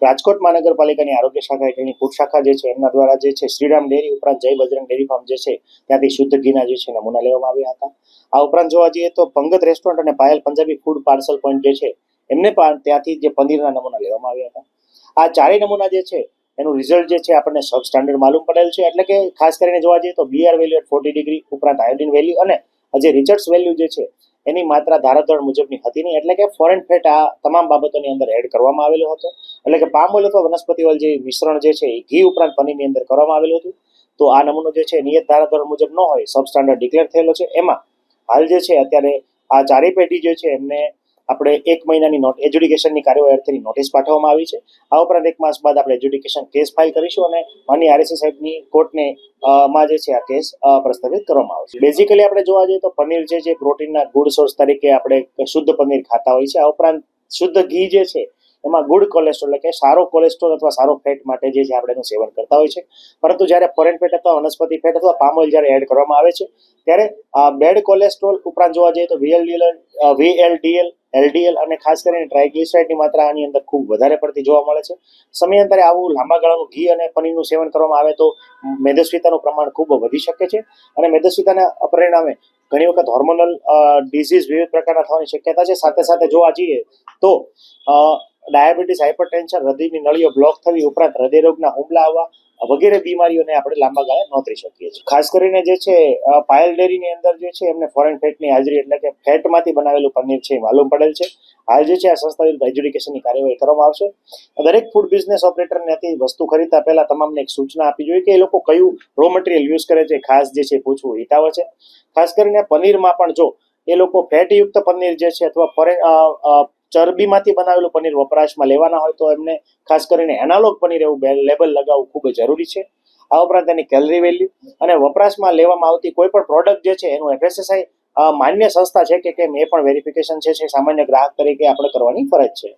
રાજકોટ મહાનગરપાલિકાની આરોગ્ય શાખા હેઠળની ફૂડ શાખા જે છે એમના દ્વારા જે છે શ્રીરામ ડેરી ઉપરાંત જય બજરંગ ડેરી ફાર્મ જે છે ત્યાંથી શુદ્ધ ઘીના જે છે નમૂના લેવામાં આવ્યા હતા. આ ઉપરાંત જોવા જઈએ તો પંગત રેસ્ટોરન્ટ અને Payal Punjabi food parcel point જે છે એમને પણ ત્યાંથી જે પનીરના નમૂના લેવામાં આવ્યા હતા. આ ચારેય નમૂના જે છે એનું રિઝલ્ટ જે છે આપણને સબ સ્ટાન્ડર્ડ માલુમ પડેલ છે. એટલે કે ખાસ કરીને જોવા જઈએ તો બીઆર વેલ્યુ એટ 40 ડિગ્રી ઉપરાંત આયોડિન વેલ્યુ અને જે રિચર્ડ્સ વેલ્યુ જે છે એની માત્રા ધારાધોરણ મુજબની હતી નહીં. એટલે કે ફોરેન ફેટ આ તમામ બાબતોની અંદર એડ કરવામાં આવેલો હતો. એટલે કે પામ ઓઇલ અથવા વનસ્પતિ ઓઇલ જે મિશ્રણ જે છે એ ઘી ઉપરાંત પનીરની અંદર કરવામાં આવેલું હતું. તો આ નમૂનો જે છે નિયત ધારાધોરણ મુજબ ન હોય, સબ સ્ટાન્ડર્ડ ડિક્લેર થયેલો છે. એમાં હાલ જે છે અત્યારે આ ચારેય પેઢી જે છે એમને આપણે 1 મહિનાની એજ્યુડિકેશનની કાર્યવાહી અર્થેની નોટિસ પાઠવવામાં આવી છે. આ ઉપરાંત 1 માસ બાદ આપણે એજ્યુડિકેશન કેસ ફાઇલ કરીશું અને માનનીય આરએસએ સાહેબની કોર્ટને માં જે છે આ કેસ પ્રસ્તાવિત કરવામાં આવશે. બેઝિકલી આપણે જોવા જઈએ તો પનીર જે છે પ્રોટીનના ગુડ સોર્સ તરીકે આપણે શુદ્ધ પનીર ખાતા હોય છે. આ ઉપરાંત શુદ્ધ ઘી જે છે એમાં ગુડ કોલેસ્ટ્રોલ એટલે કે સારો કોલેસ્ટ્રોલ અથવા સારો ફેટ માટે જે છે આપણે એનું સેવન કરતા હોય છે. પરંતુ જ્યારે ફોરેન ફેટ અથવા વનસ્પતિ ફેટ અથવા પામ ઓઇલ જ્યારે એડ કરવામાં આવે છે ત્યારે બેડ કોલેસ્ટ્રોલ ઉપરાંત જોવા જઈએ તો VLDL, LDL અને ખાસ કરીને ટ્રાઇગ્લિસરાઇડની માત્રા આની અંદર ખૂબ વધારે પડતી જોવા મળે છે. સમયાંતરે આવું લાંબા ગાળાનું ઘી અને પનીરનું સેવન કરવામાં આવે તો મેદસ્વીતાનું પ્રમાણ ખૂબ વધી શકે છે અને મેદસ્વીતાના પરિણામે ઘણી વખત હોર્મોનલ ડિઝીઝ વિવિધ પ્રકારના થવાની શક્યતા છે. સાથે સાથે જોવા જઈએ તો ડાયાબિટીસ, હાઇપરટેન્શન, હૃદયની નળીઓ બ્લોક થવી ઉપરાંત હૃદયરોગના હુમલા આવવા વગેરે બીમારીઓને આપણે લાંબા ગાળે નોંધી શકીએ છીએ. ખાસ કરીને જે છે પાયલ ડેરીની અંદર જે છે એમને ફોરેન ફેટની હાજરી એટલે કે ફેટમાંથી બનાવેલું પનીર છે માલુમ પડેલ છે. હાલ જે છે આ સંસ્થા વિરુદ્ધ એજ્યુડિકેશનની કાર્યવાહી કરવામાં આવશે. દરેક ફૂડ બિઝનેસ ઓપરેટરને વસ્તુ ખરીદતા પહેલા તમામને એક સૂચના આપવી જોઈએ કે એ લોકો કયું રો મટીરિયલ યુઝ કરે છે. ખાસ જે છે પૂછવું હિતાવહ છે. ખાસ કરીને પનીરમાં પણ જો એ લોકો ફેટયુક્ત પનીર જે છે અથવા ચરબીમાંથી બનાવેલું પનીર વપરાશમાં લેવાના હોય તો એમને ખાસ કરીને એનાલોગ પનીર એવું લેબલ લગાવવું ખૂબ જરૂરી છે. આ ઉપરાંત એની કેલરી વેલ્યુ અને વપરાશમાં લેવામાં આવતી કોઈ પણ પ્રોડક્ટ જે છે એનું FSSAI માન્ય સંસ્થા છે કે કેમ એ પણ વેરિફિકેશન છે સામાન્ય ગ્રાહક તરીકે આપણે કરવાની ફરજ છે.